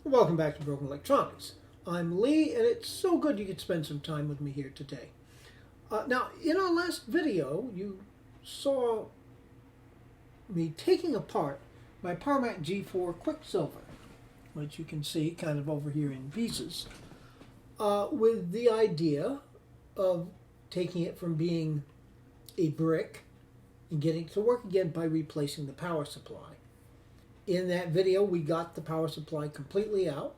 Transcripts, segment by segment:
Welcome back to Broken Electronics. I'm Lee, and it's so good you could spend some time with me here today. Now, in our last video, you saw me taking apart my PowerMac G4 Quicksilver, which you can see kind of over here in pieces, with the idea of taking it from being a brick and getting it to work again by replacing the power supply. In that video, we got the power supply completely out.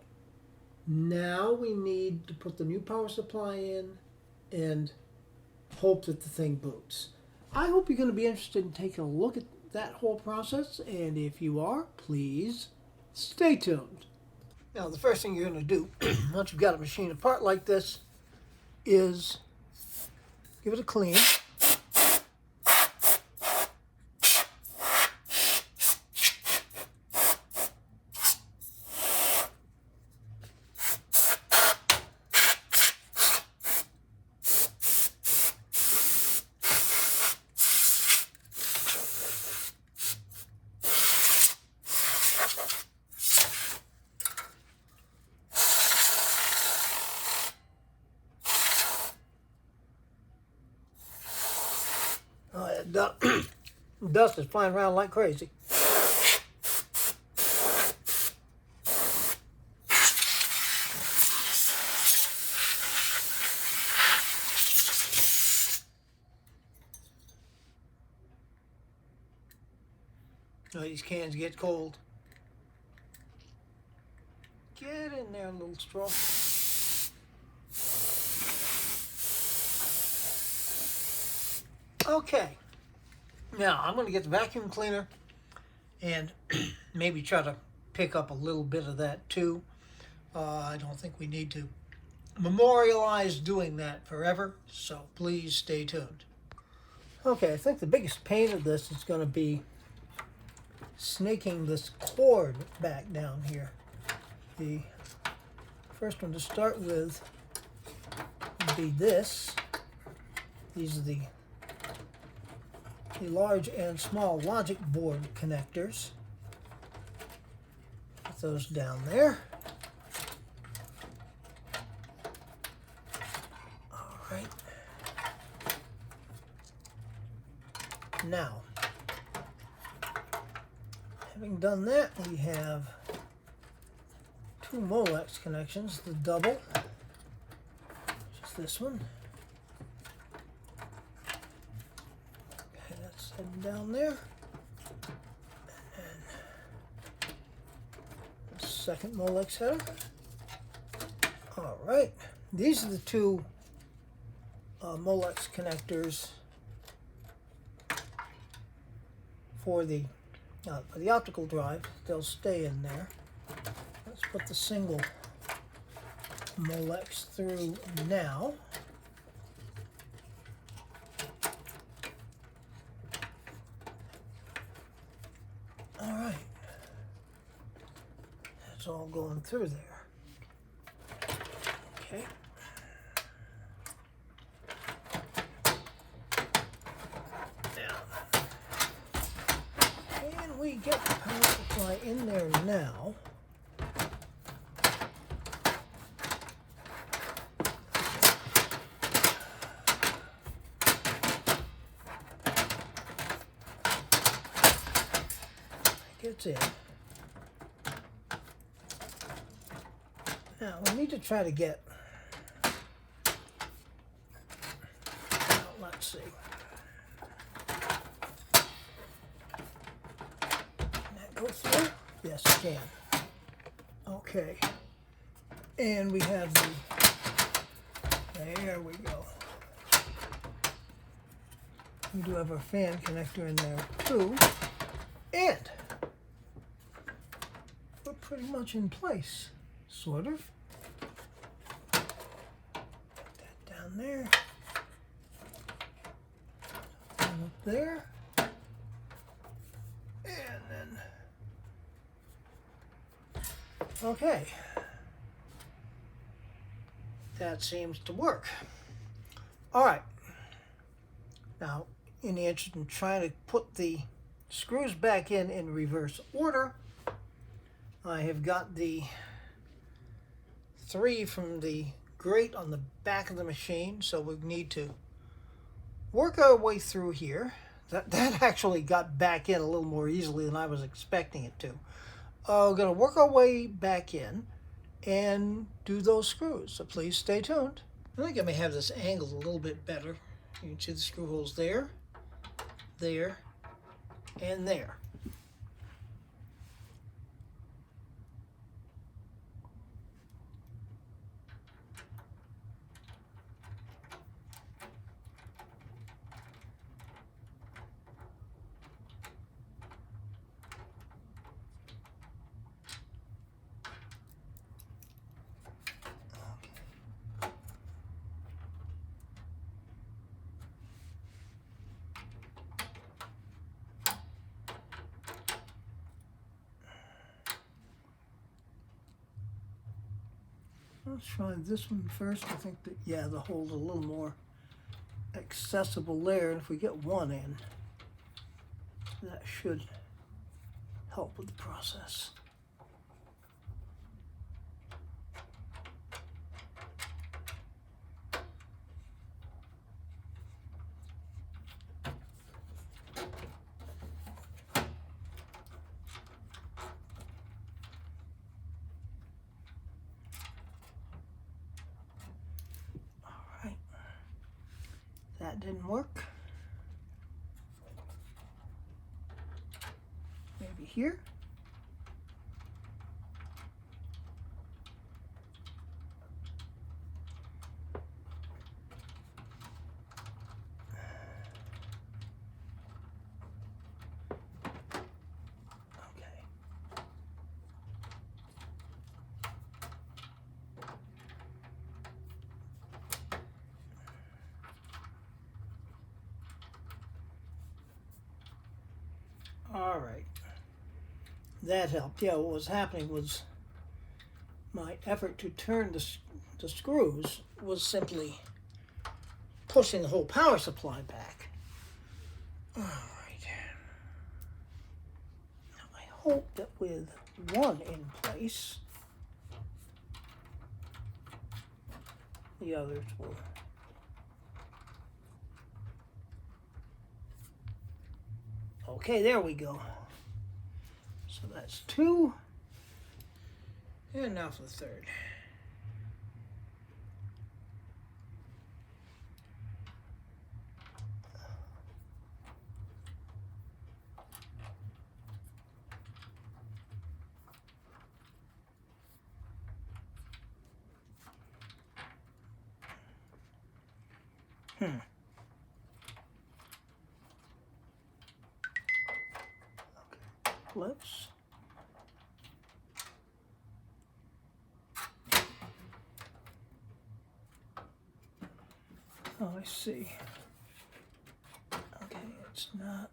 Now we need to put the new power supply in and hope that the thing boots. I hope you're going to be interested in taking a look at that whole process, and if you are, please stay tuned. Now, the first thing you're going to do, once you've got a machine apart like this, is give it a clean. Dust is flying around like crazy. Oh, these cans get cold. Get in there, little straw. Okay. Now, I'm going to get the vacuum cleaner and maybe try to pick up a little bit of that too. I don't think we need to memorialize doing that forever, so please stay tuned. Okay, I think the biggest pain of this is going to be snaking this cord back down here. The first one to start with would be this. These are the large and small logic board connectors. Put those down there. All right. Now, having done that, we have two Molex connections, the double, which is this one. Heading down there, and the second Molex header. All right, these are the two Molex connectors for the optical drive. They'll stay in there. Let's put the single Molex through now. All right, that's all going through there. Okay. Now, can we get the power supply in there now? Gets in. Now we need to try to get, let's see. Can that go through? Yes, it can. Okay. And we have there we go. We do have our fan connector in there too. And we're pretty much in place, sort of. Put that down there. And up there. And then, okay. That seems to work. All right. Now, in the interest of trying to put the screws back in reverse order, I have got the 3 from the grate on the back of the machine, so we need to work our way through here. That actually got back in a little more easily than I was expecting it to. We're going to work our way back in and do those screws, so please stay tuned. I think I may have this angled a little bit better. You can see the screw holes there, there, and there. Let's try this one first. I think that, yeah, the hole's a little more accessible there. And if we get one in, that should help with the process. That didn't work. Maybe here. Okay. All right, that helped. Yeah, what was happening was my effort to turn the screws was simply pushing the whole power supply back. All right. Now I hope that with one in place, the others will. Okay, there we go. So that's 2. And now for the 3rd. Let's I see. Okay, it's not.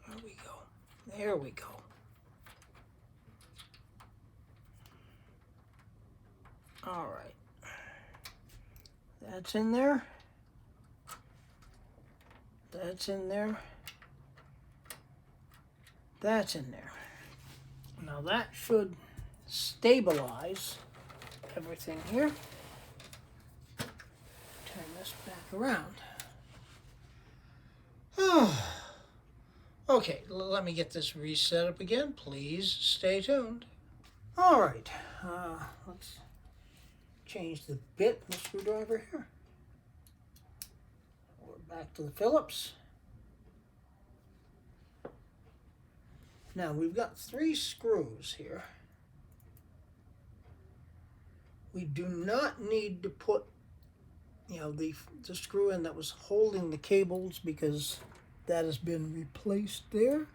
There we go. There we go. All right. That's in there. That's in there. That's in there. Now that should stabilize everything here. Turn this back around. Okay, let me get this reset up again. Please stay tuned. All right, let's change the bit in the screwdriver here. We're back to the Phillips. Now we've got 3 screws here. We do not need to put, the screw in that was holding the cables, because that has been replaced there.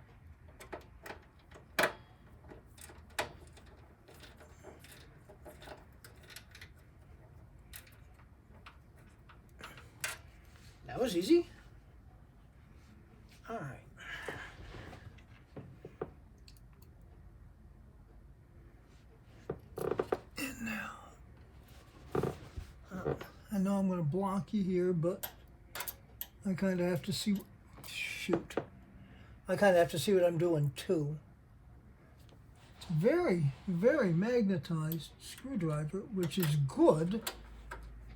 That was easy. All right. And now, I know I'm going to block you here, but I kind of have to see. Shoot. I kind of have to see what I'm doing too. It's a very, very magnetized screwdriver, which is good,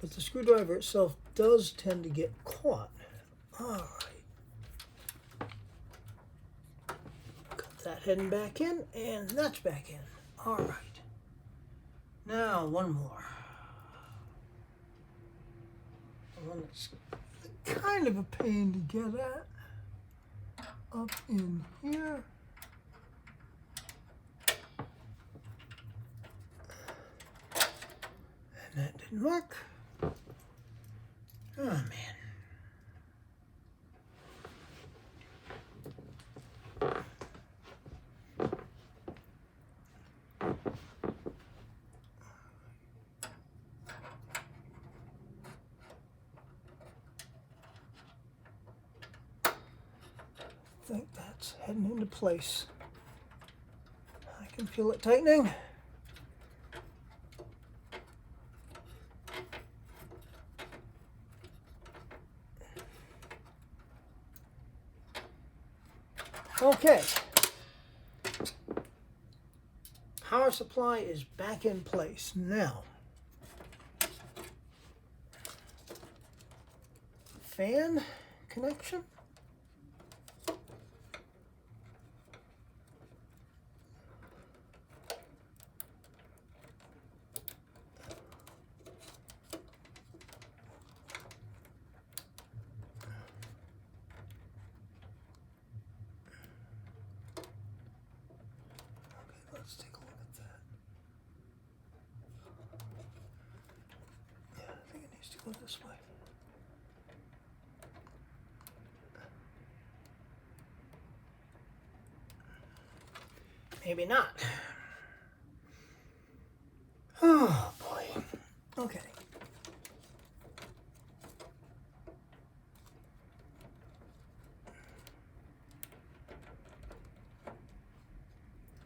but the screwdriver itself does tend to get caught. All right. Got that heading back in, and that's back in. All right. Now, one more. One that's kind of a pain to get at. Up in here. And that didn't work. Oh, man. I think that's heading into place. I can feel it tightening. Okay. Power supply is back in place. Now, fan connection. Let's take a look at that. Yeah, I think it needs to go this way. Maybe not. Oh, boy. Okay.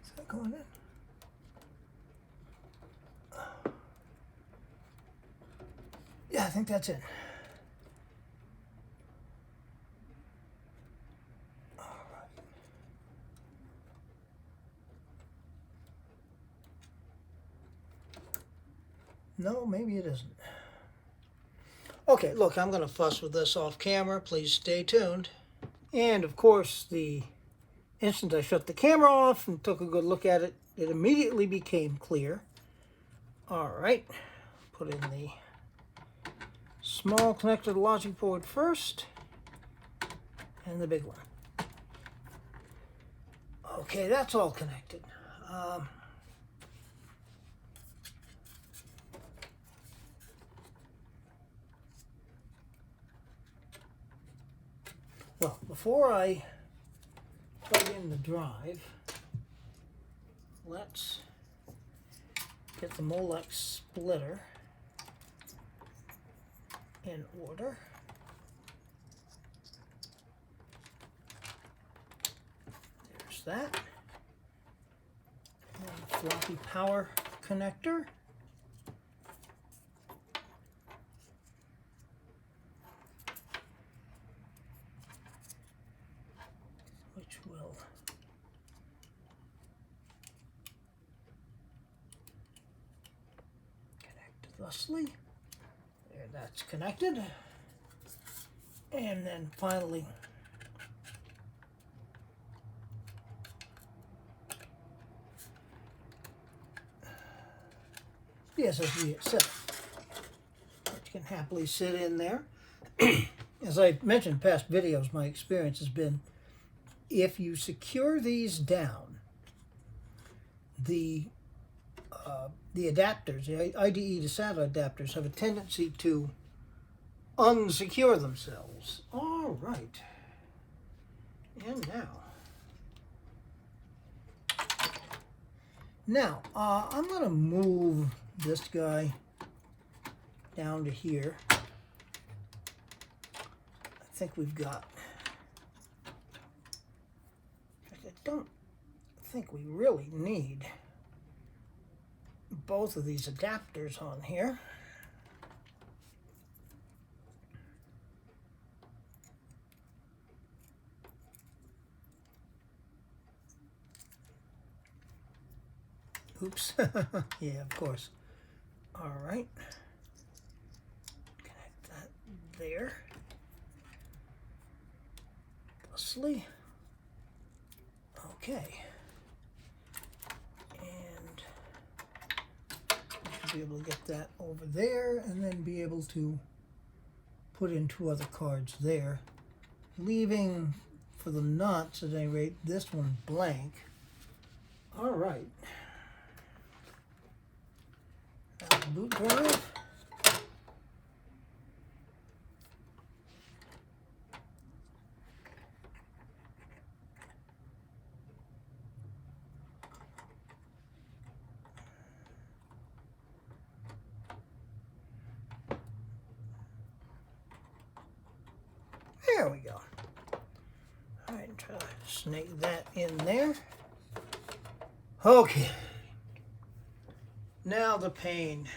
Is that going in? Yeah, I think that's it. All right. No, maybe it isn't. Okay, look, I'm going to fuss with this off camera. Please stay tuned. And, of course, the instant I shut the camera off and took a good look at it, it immediately became clear. All right. Put in the small connector logic board first, and the big one. Okay, that's all connected. Well, before I plug in the drive, let's get the Molex splitter in order. There's that. And the floppy power connector. Which will connect thusly. There, that's connected. And then finally, the SSD itself, which can happily sit in there. As I mentioned in past videos, my experience has been, if you secure these down, the adapters, the IDE to SATA adapters, have a tendency to unsecure themselves. All right. And now, I'm going to move this guy down to here. I think we've got, I don't think we really need both of these adapters on here. Oops. Yeah, of course. All right. Connect that there. Thusly. Okay. And we should be able to get that over there and then be able to put in 2 other cards there, leaving for the nuts at any rate this one blank. All right. Now the boot drive. There we go. All right, try to snake that in there. Okay. Now the pain.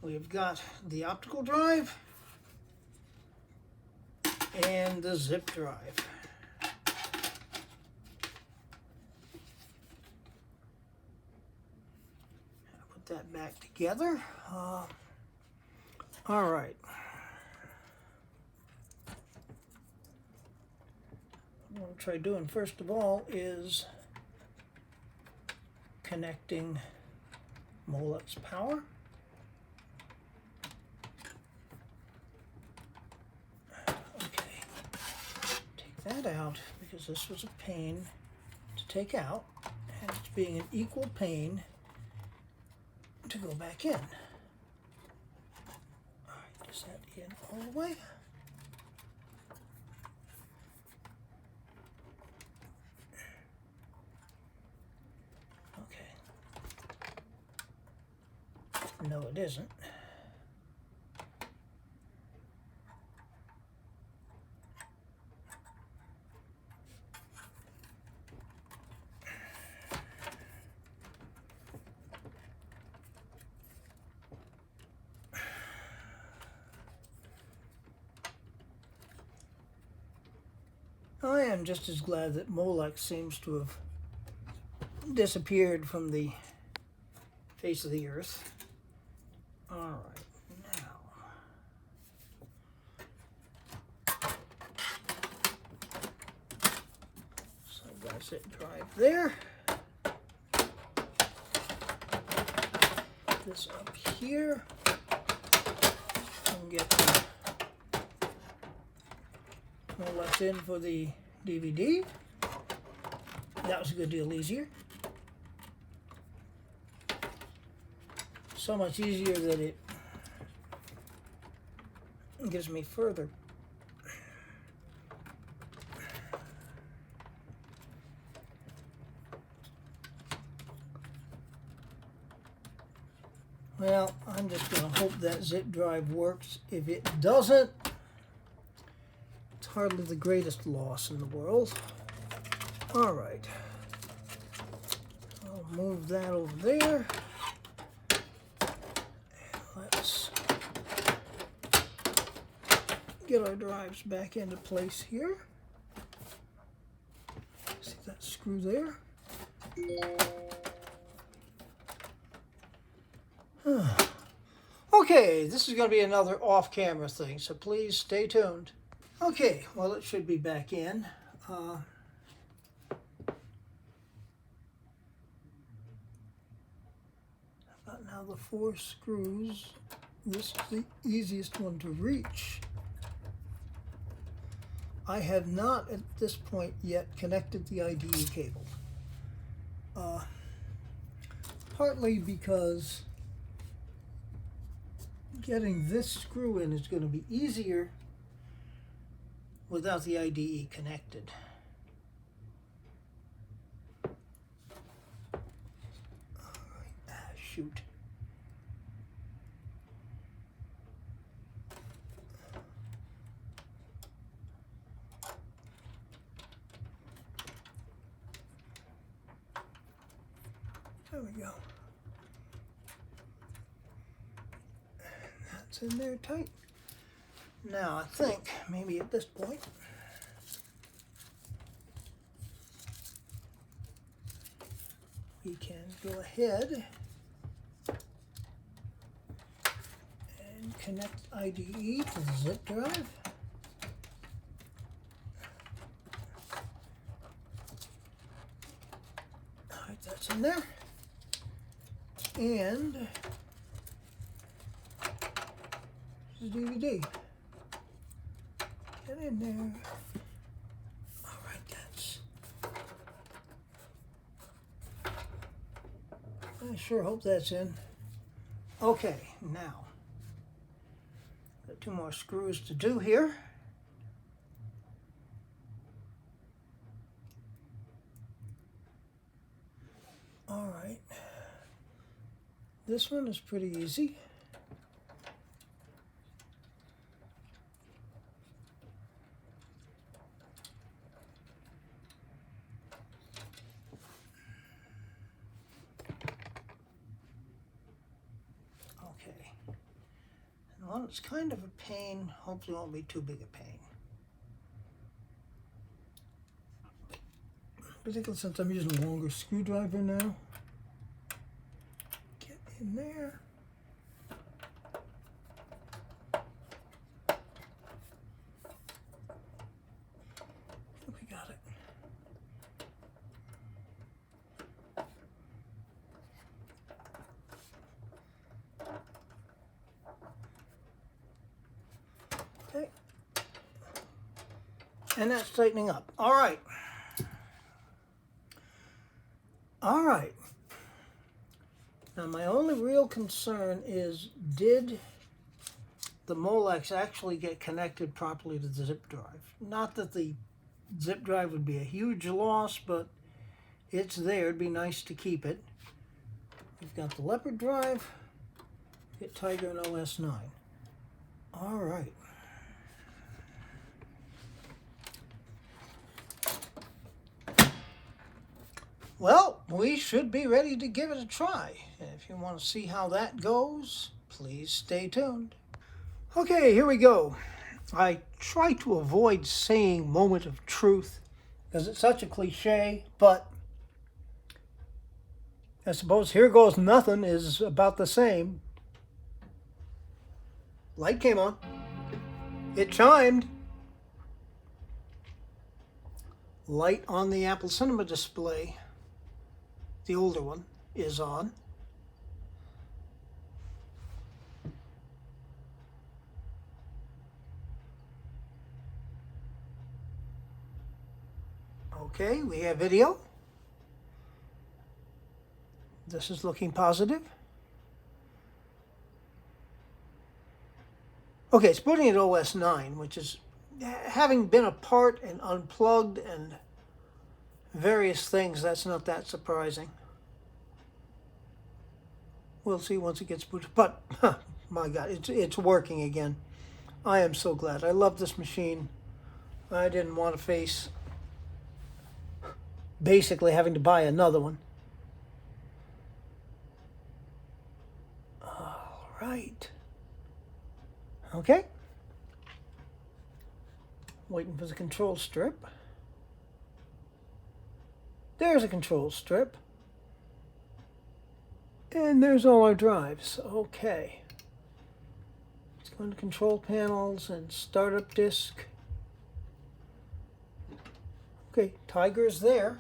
We've got the optical drive and the zip drive. Put that back together. All right. What I'll try doing first of all is connecting Molex power. Okay. Take that out because this was a pain to take out, and it's being an equal pain to go back in. Is that in all the way? Okay. No, it isn't. I am just as glad that Molex seems to have disappeared from the face of the earth. All right, now. So I've got a zip drive there. Put this up here. And get the Molex in for the DVD. That was a good deal easier. So much easier that it gives me further. Well, I'm just going to hope that zip drive works. If it doesn't, it's hardly the greatest loss in the world. All right. I'll move that over there. Let's get our drives back into place here. See that screw there? Okay, this is going to be another off-camera thing, so please stay tuned. Okay, well, it should be back in. About now the 4 screws. This is the easiest one to reach. I have not at this point yet connected the IDE cable. Partly because getting this screw in is going to be easier without the IDE connected. Shoot. There we go. That's in there tight. Now I think maybe at this point we can go ahead and connect IDE to the zip drive. All right, that's in there. And the DVD. Get in there. All right, that's. I sure hope that's in. Okay, now. Got 2 more screws to do here. All right. This one is pretty easy. Okay. And one that's kind of a pain, hopefully won't be too big a pain. Particularly since I'm using a longer screwdriver now. Get in there. I think we got it. Okay. And that's tightening up. All right. All right. Now my only real concern is, did the Molex actually get connected properly to the zip drive? Not that the zip drive would be a huge loss, but it's there. It'd be nice to keep it. We've got the Leopard drive, get Tiger and OS 9. All right. Well, we should be ready to give it a try. If you want to see how that goes, please stay tuned. Okay, here we go. I try to avoid saying moment of truth because it's such a cliche, but I suppose here goes nothing is about the same. Light came on. It chimed. Light on the Apple Cinema display, the older one, is on. Okay, we have video. This is looking positive. Okay, it's booting at OS 9, which is, having been apart and unplugged and various things, that's not that surprising. We'll see once it gets booted. But, my God, it's working again. I am so glad. I love this machine. I didn't want to face basically having to buy another one. All right. Okay. Waiting for the control strip. There's a control strip. And there's all our drives. Okay. Let's go into control panels and startup disk. Okay, Tiger is there.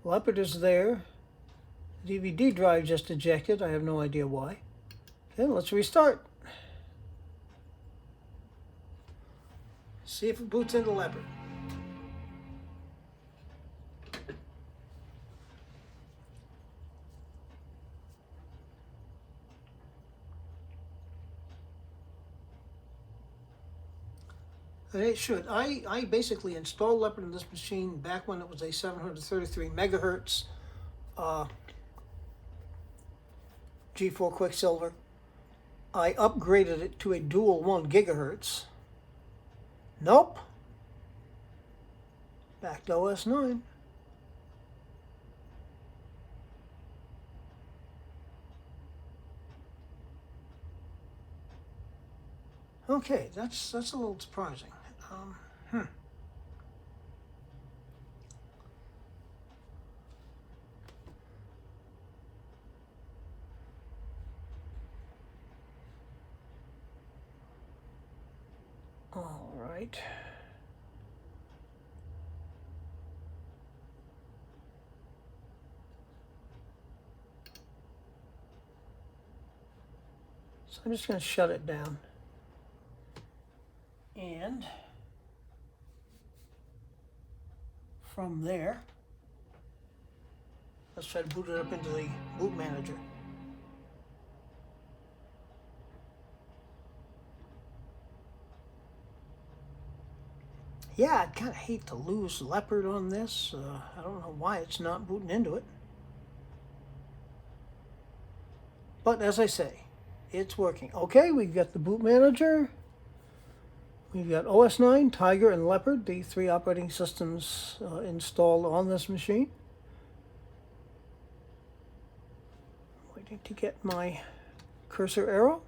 Leopard is there. DVD drive just ejected. I have no idea why. Okay, let's restart. See if it boots into Leopard. And it should. I basically installed Leopard in this machine back when it was a 733 megahertz G4 Quicksilver. I upgraded it to a dual 1 gigahertz. Nope. Back to OS 9. Okay, that's a little surprising. right. So I'm just going to shut it down. And from there, let's try to boot it up into the boot manager. Yeah, I'd kind of hate to lose Leopard on this. I don't know why it's not booting into it. But as I say, it's working. Okay, we've got the boot manager. We've got OS 9, Tiger, and Leopard, the 3 operating systems installed on this machine. Waiting to get my cursor arrow.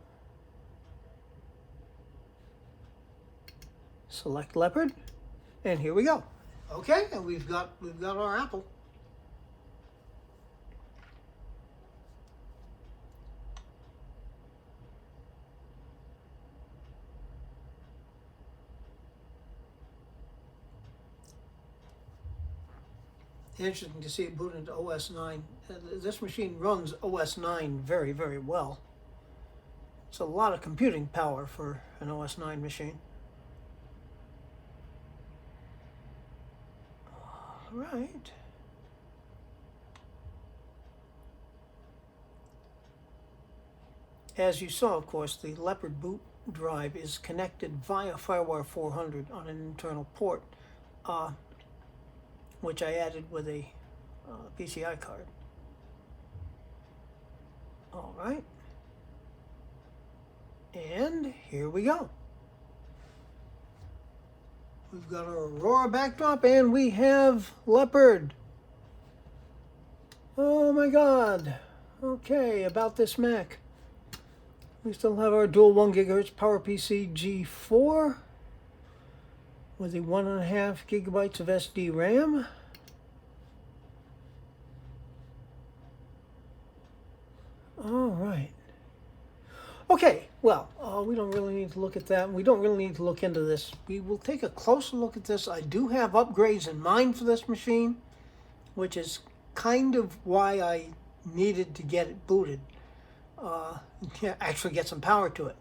Select Leopard, and here we go. Okay, and we've got our Apple. Interesting to see it boot into OS 9. This machine runs OS 9 very, very well. It's a lot of computing power for an OS 9 machine. All right. As you saw, of course, the Leopard boot drive is connected via Firewire 400 on an internal port, which I added with a PCI card. All right. And here we go. We've got our Aurora backdrop, and we have Leopard. Oh my God. Okay, about this Mac. We still have our dual 1 GHz PowerPC G4 with a 1.5 gigabytes of SD RAM. All right. Okay, well, we don't really need to look at that. We don't really need to look into this. We will take a closer look at this. I do have upgrades in mind for this machine, which is kind of why I needed to get it booted. Actually get some power to it.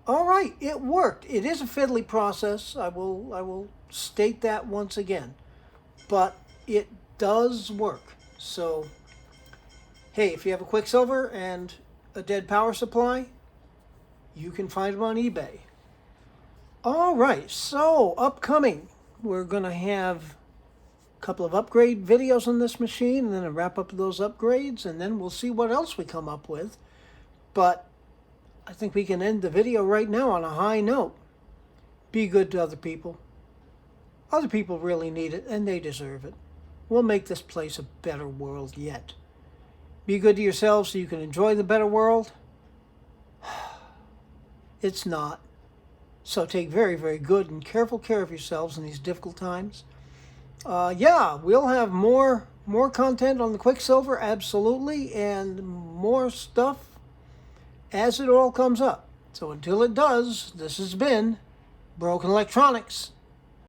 All right, it worked. It is a fiddly process. I will state that once again, but it does work. So, hey, if you have a Quicksilver and a dead power supply, you can find them on eBay. All right, so upcoming, we're going to have a couple of upgrade videos on this machine, and then a wrap up of those upgrades, and then we'll see what else we come up with. But I think we can end the video right now on a high note. Be good to other people. Other people really need it, and they deserve it. We'll make this place a better world yet. Be good to yourselves so you can enjoy the better world. It's not. So take very, very good and careful care of yourselves in these difficult times. Yeah, we'll have more content on the Quicksilver, absolutely, and more stuff as it all comes up. So until it does, this has been Broken Electronics.